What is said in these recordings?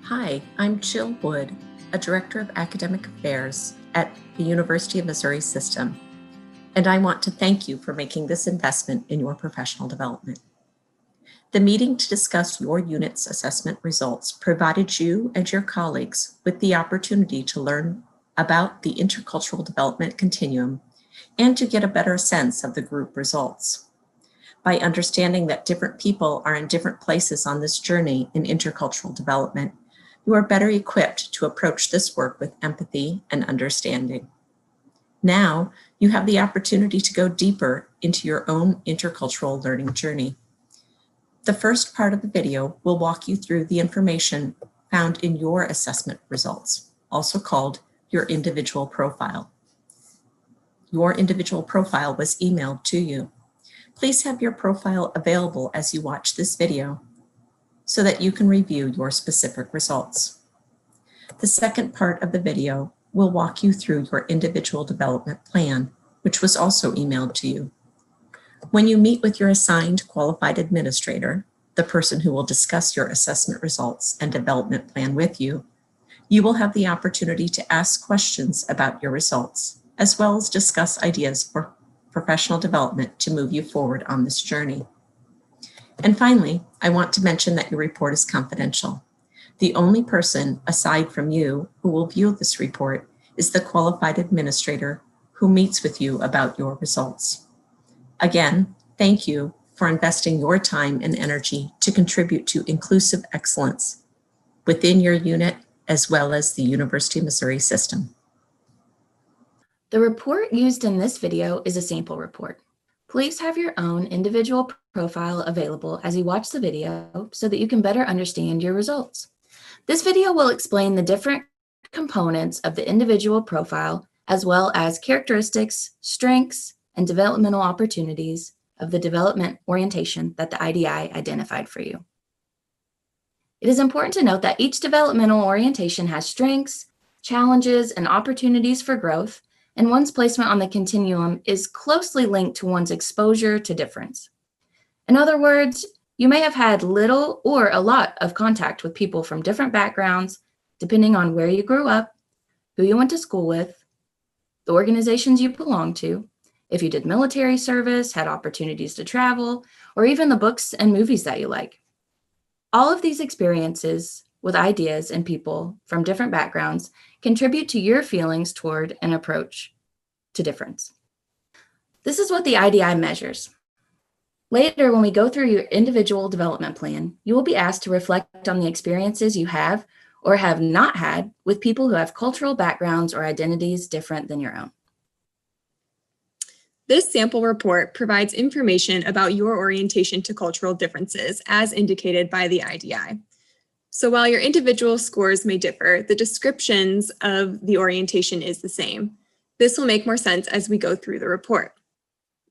Hi, I'm Jill Wood, a Director of Academic Affairs at the University of Missouri System, and I want to thank you for making this investment in your professional development. The meeting to discuss your unit's assessment results provided you and your colleagues with the opportunity to learn about the intercultural development continuum and to get a better sense of the group results. By understanding that different people are in different places on this journey in intercultural development, you are better equipped to approach this work with empathy and understanding. Now, you have the opportunity to go deeper into your own intercultural learning journey. The first part of the video will walk you through the information found in your assessment results, also called your individual profile. Your individual profile was emailed to you. Please have your profile available as you watch this video so that you can review your specific results. The second part of the video will walk you through your individual development plan, which was also emailed to you. When you meet with your assigned qualified administrator, the person who will discuss your assessment results and development plan with you, you will have the opportunity to ask questions about your results, as well as discuss ideas for professional development to move you forward on this journey. And finally, I want to mention that your report is confidential. The only person aside from you who will view this report is the qualified administrator who meets with you about your results. Again, thank you for investing your time and energy to contribute to inclusive excellence within your unit as well as the University of Missouri System. The report used in this video is a sample report. Please have your own individual profile available as you watch the video so that you can better understand your results. This video will explain the different components of the individual profile, as well as characteristics, strengths, and developmental opportunities of the development orientation that the IDI identified for you. It is important to note that each developmental orientation has strengths, challenges, and opportunities for growth, and one's placement on the continuum is closely linked to one's exposure to difference. In other words, you may have had little or a lot of contact with people from different backgrounds, depending on where you grew up, who you went to school with, the organizations you belong to, if you did military service, had opportunities to travel, or even the books and movies that you like. All of these experiences with ideas and people from different backgrounds contribute to your feelings toward an approach to difference. This is what the IDI measures. Later, when we go through your individual development plan, you will be asked to reflect on the experiences you have or have not had with people who have cultural backgrounds or identities different than your own. This sample report provides information about your orientation to cultural differences as indicated by the IDI. So while your individual scores may differ, the descriptions of the orientation is the same. This will make more sense as we go through the report.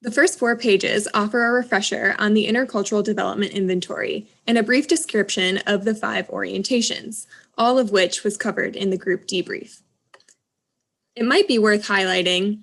The first 4 pages offer a refresher on the intercultural development inventory and a brief description of the 5 orientations, all of which was covered in the group debrief. It might be worth highlighting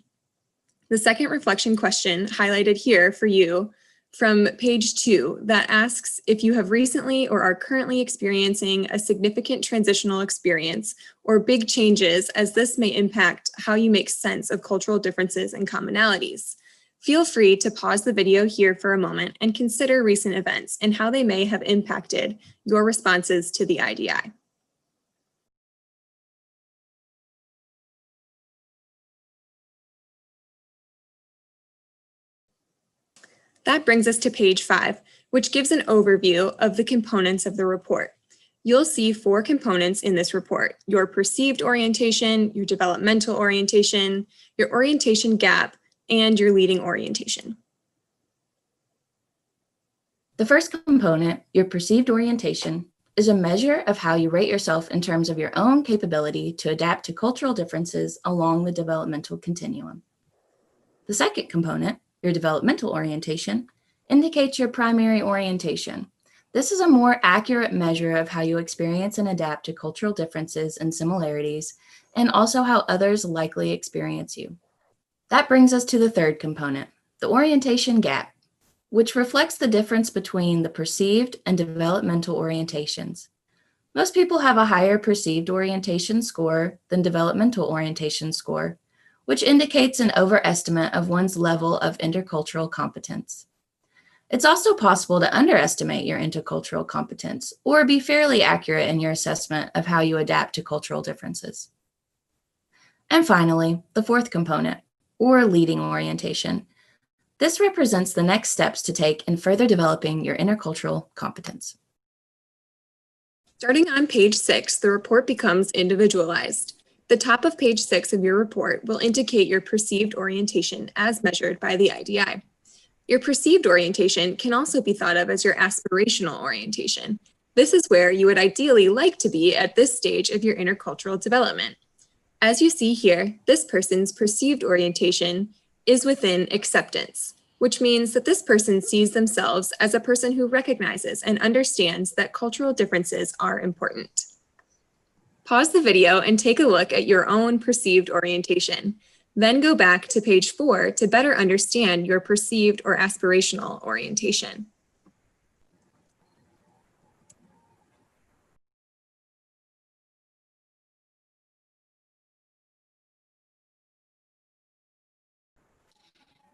the second reflection question highlighted here for you from page 2 that asks if you have recently or are currently experiencing a significant transitional experience or big changes, as this may impact how you make sense of cultural differences and commonalities. Feel free to pause the video here for a moment and consider recent events and how they may have impacted your responses to the IDI. That brings us to page 5, which gives an overview of the components of the report. You'll see 4 components in this report: your perceived orientation, your developmental orientation, your orientation gap, and your leading orientation. The first component, your perceived orientation, is a measure of how you rate yourself in terms of your own capability to adapt to cultural differences along the developmental continuum. The second component, your developmental orientation, indicates your primary orientation. This is a more accurate measure of how you experience and adapt to cultural differences and similarities, and also how others likely experience you. That brings us to the third component, the orientation gap, which reflects the difference between the perceived and developmental orientations. Most people have a higher perceived orientation score than developmental orientation score, which indicates an overestimate of one's level of intercultural competence. It's also possible to underestimate your intercultural competence or be fairly accurate in your assessment of how you adapt to cultural differences. And finally, the fourth component, or leading orientation. This represents the next steps to take in further developing your intercultural competence. Starting on page 6, the report becomes individualized. The top of page 6 of your report will indicate your perceived orientation as measured by the IDI. Your perceived orientation can also be thought of as your aspirational orientation. This is where you would ideally like to be at this stage of your intercultural development. As you see here, this person's perceived orientation is within acceptance, which means that this person sees themselves as a person who recognizes and understands that cultural differences are important. Pause the video and take a look at your own perceived orientation. Then go back to page 4 to better understand your perceived or aspirational orientation.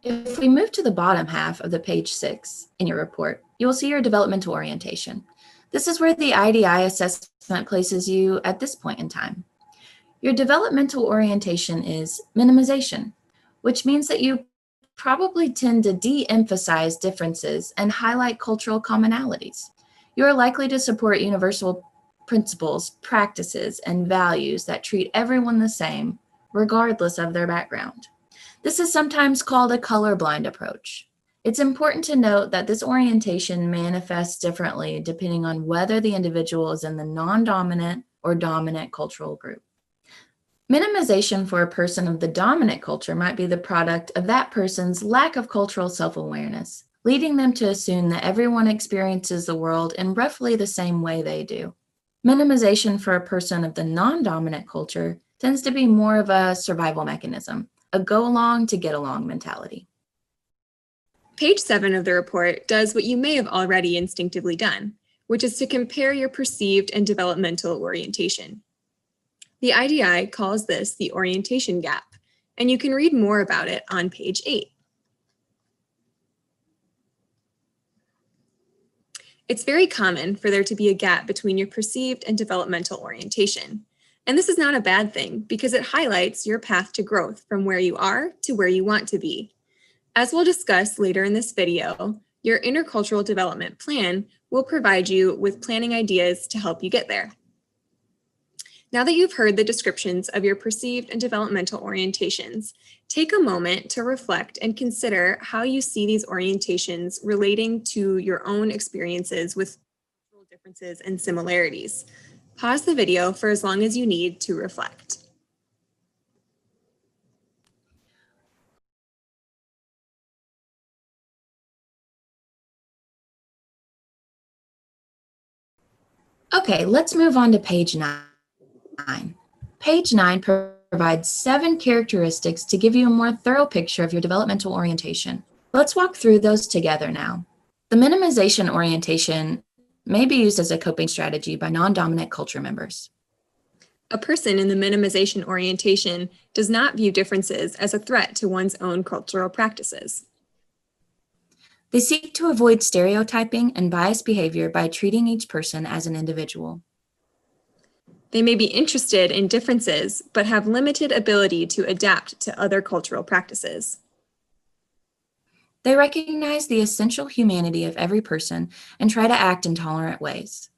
If we move to the bottom half of the page 6 in your report, you will see your developmental orientation. This is where the IDI assessment places you at this point in time. Your developmental orientation is minimization, which means that you probably tend to de-emphasize differences and highlight cultural commonalities. You are likely to support universal principles, practices, and values that treat everyone the same, regardless of their background. This is sometimes called a colorblind approach. It's important to note that this orientation manifests differently depending on whether the individual is in the non-dominant or dominant cultural group. Minimization for a person of the dominant culture might be the product of that person's lack of cultural self-awareness, leading them to assume that everyone experiences the world in roughly the same way they do. Minimization for a person of the non-dominant culture tends to be more of a survival mechanism, a go-along to get along mentality. Page 7 of the report does what you may have already instinctively done, which is to compare your perceived and developmental orientation. The IDI calls this the orientation gap, and you can read more about it on page 8. It's very common for there to be a gap between your perceived and developmental orientation. And this is not a bad thing because it highlights your path to growth from where you are to where you want to be. As we'll discuss later in this video, your intercultural development plan will provide you with planning ideas to help you get there. Now that you've heard the descriptions of your perceived and developmental orientations, take a moment to reflect and consider how you see these orientations relating to your own experiences with cultural differences and similarities. Pause the video for as long as you need to reflect. Okay, let's move on to page 9. Page 9 provides 7 characteristics to give you a more thorough picture of your developmental orientation. Let's walk through those together now. The minimization orientation may be used as a coping strategy by non-dominant culture members. A person in the minimization orientation does not view differences as a threat to one's own cultural practices. They seek to avoid stereotyping and biased behavior by treating each person as an individual. They may be interested in differences, but have limited ability to adapt to other cultural practices. They recognize the essential humanity of every person and try to act in tolerant ways.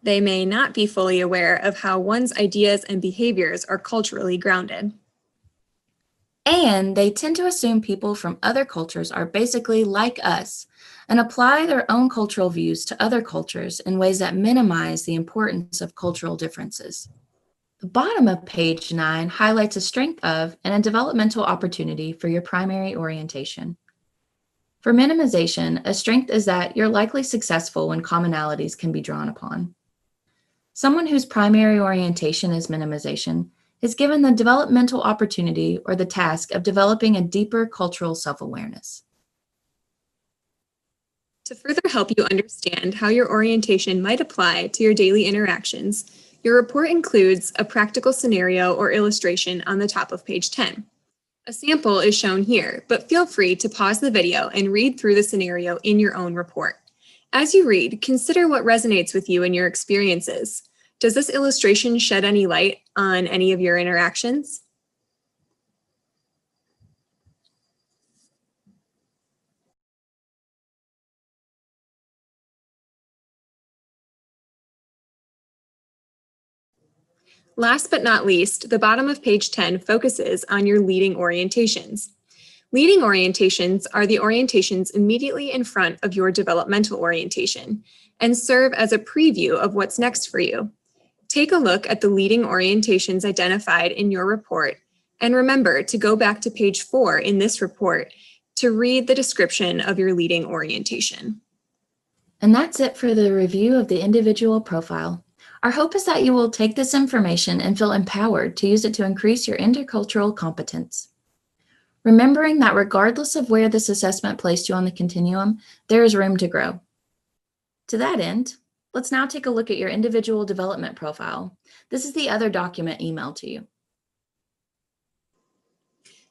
They may not be fully aware of how one's ideas and behaviors are culturally grounded. And they tend to assume people from other cultures are basically like us and apply their own cultural views to other cultures in ways that minimize the importance of cultural differences. The bottom of page 9 highlights a strength of and a developmental opportunity for your primary orientation. For minimization, a strength is that you're likely successful when commonalities can be drawn upon. Someone whose primary orientation is minimization is given the developmental opportunity or the task of developing a deeper cultural self-awareness. To further help you understand how your orientation might apply to your daily interactions, your report includes a practical scenario or illustration on the top of page 10. A sample is shown here, but feel free to pause the video and read through the scenario in your own report. As you read, consider what resonates with you and your experiences. Does this illustration shed any light on any of your interactions? Last but not least, the bottom of page 10 focuses on your leading orientations. Leading orientations are the orientations immediately in front of your developmental orientation and serve as a preview of what's next for you. Take a look at the leading orientations identified in your report and remember to go back to page 4 in this report to read the description of your leading orientation. And that's it for the review of the individual profile. Our hope is that you will take this information and feel empowered to use it to increase your intercultural competence. Remembering that regardless of where this assessment placed you on the continuum, there is room to grow. To that end, let's now take a look at your individual development profile. This is the other document emailed to you.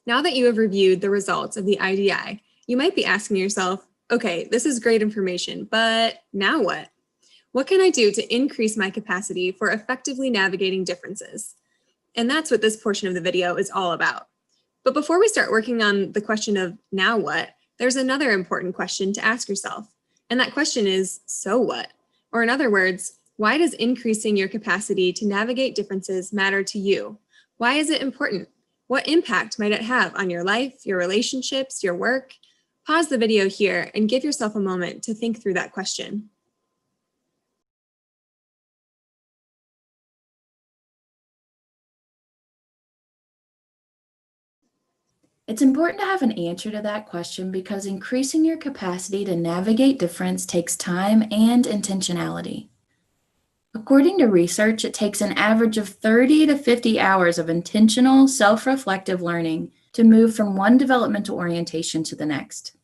Now that you have reviewed the results of the IDI, you might be asking yourself, okay, this is great information, but now what? What can I do to increase my capacity for effectively navigating differences? And that's what this portion of the video is all about. But before we start working on the question of now what, there's another important question to ask yourself. And that question is, so what? Or in other words, why does increasing your capacity to navigate differences matter to you? Why is it important? What impact might it have on your life, your relationships, your work? Pause the video here and give yourself a moment to think through that question. It's important to have an answer to that question because increasing your capacity to navigate difference takes time and intentionality. According to research, it takes an average of 30 to 50 hours of intentional, self-reflective learning to move from one developmental orientation to the next.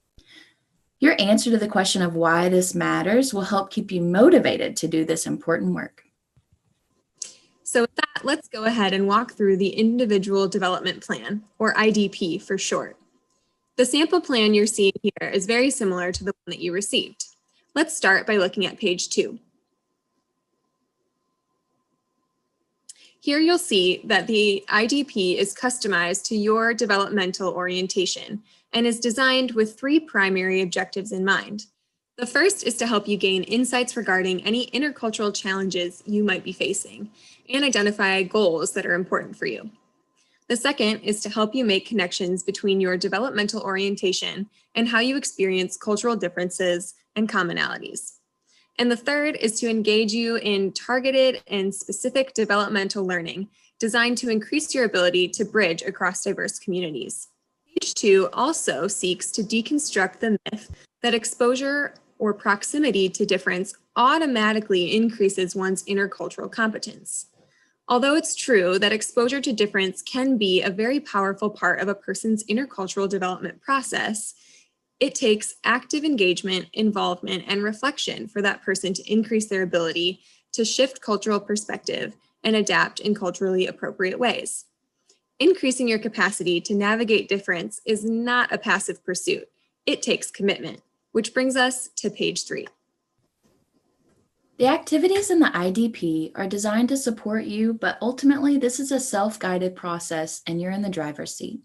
Your answer to the question of why this matters will help keep you motivated to do this important work. So with that, let's go ahead and walk through the Individual Development Plan, or IDP for short. The sample plan you're seeing here is very similar to the one that you received. Let's start by looking at page 2. Here you'll see that the IDP is customized to your developmental orientation and is designed with 3 primary objectives in mind. The first is to help you gain insights regarding any intercultural challenges you might be facing and identify goals that are important for you. The second is to help you make connections between your developmental orientation and how you experience cultural differences and commonalities. And the third is to engage you in targeted and specific developmental learning designed to increase your ability to bridge across diverse communities. Page 2 also seeks to deconstruct the myth that exposure or proximity to difference automatically increases one's intercultural competence. Although it's true that exposure to difference can be a very powerful part of a person's intercultural development process, it takes active engagement, involvement, and reflection for that person to increase their ability to shift cultural perspective and adapt in culturally appropriate ways. Increasing your capacity to navigate difference is not a passive pursuit. It takes commitment, which brings us to page 3. The activities in the IDP are designed to support you, but ultimately this is a self-guided process and you're in the driver's seat.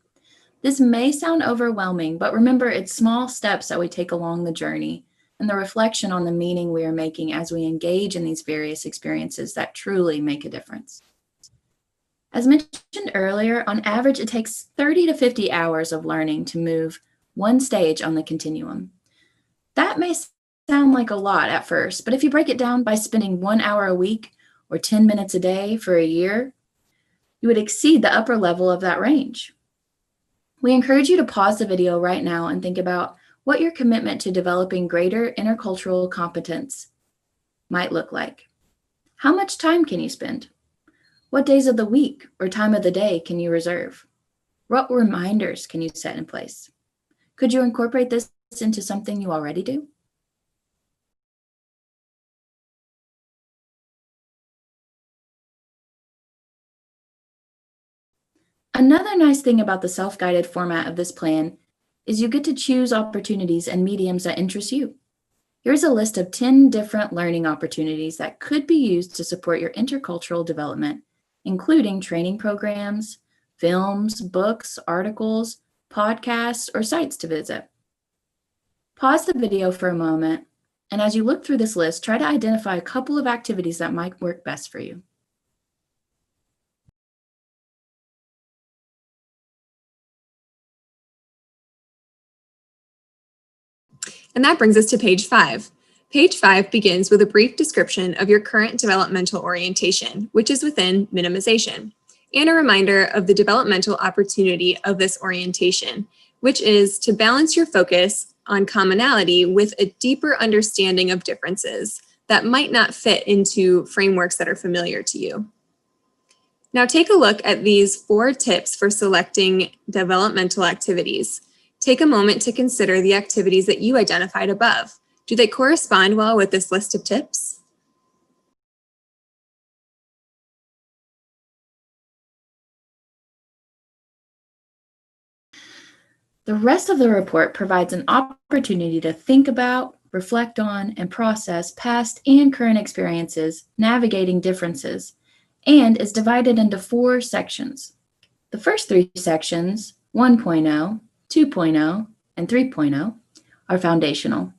This may sound overwhelming, but remember it's small steps that we take along the journey and the reflection on the meaning we are making as we engage in these various experiences that truly make a difference. As mentioned earlier, on average, it takes 30 to 50 hours of learning to move one stage on the continuum. That may sound like a lot at first, but if you break it down by spending 1 hour a week or 10 minutes a day for a year, you would exceed the upper level of that range. We encourage you to pause the video right now and think about what your commitment to developing greater intercultural competence might look like. How much time can you spend? What days of the week or time of the day can you reserve? What reminders can you set in place? Could you incorporate this into something you already do? Another nice thing about the self-guided format of this plan is you get to choose opportunities and mediums that interest you. Here's a list of 10 different learning opportunities that could be used to support your intercultural development, including training programs, films, books, articles, podcasts, or sites to visit. Pause the video for a moment, and as you look through this list, try to identify a couple of activities that might work best for you. And that brings us to page 5. Page 5 begins with a brief description of your current developmental orientation, which is within minimization, and a reminder of the developmental opportunity of this orientation, which is to balance your focus on commonality with a deeper understanding of differences that might not fit into frameworks that are familiar to you. Now take a look at these 4 tips for selecting developmental activities. Take a moment to consider the activities that you identified above. Do they correspond well with this list of tips? The rest of the report provides an opportunity to think about, reflect on, and process past and current experiences, navigating differences, and is divided into 4 sections. The first 3 sections, 1.0, 2.0, and 3.0, are foundational,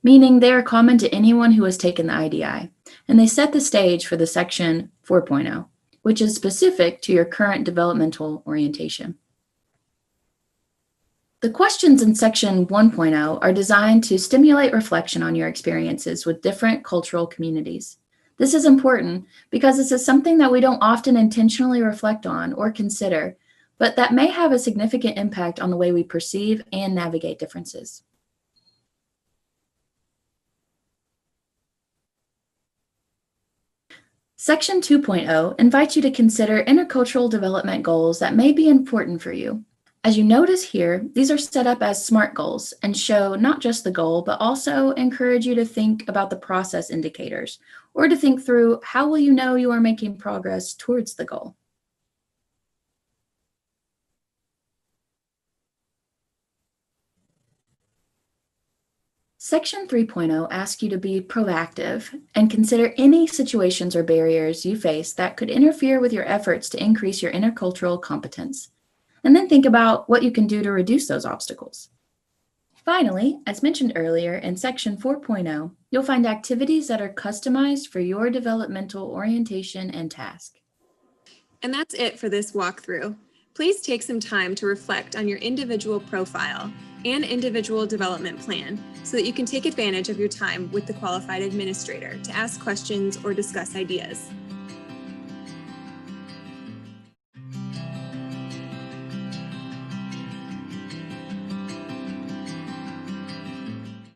meaning they are common to anyone who has taken the IDI, and they set the stage for the section 4.0, which is specific to your current developmental orientation. The questions in section 1.0 are designed to stimulate reflection on your experiences with different cultural communities. This is important because this is something that we don't often intentionally reflect on or consider, but that may have a significant impact on the way we perceive and navigate differences. Section 2.0 invites you to consider intercultural development goals that may be important for you. As you notice here, these are set up as SMART goals and show not just the goal, but also encourage you to think about the process indicators or to think through how will you know you are making progress towards the goal. Section 3.0 asks you to be proactive and consider any situations or barriers you face that could interfere with your efforts to increase your intercultural competence, and then think about what you can do to reduce those obstacles. Finally, as mentioned earlier, in Section 4.0, you'll find activities that are customized for your developmental orientation and task. And that's it for this walkthrough. Please take some time to reflect on your individual profile and individual development plan so that you can take advantage of your time with the qualified administrator to ask questions or discuss ideas.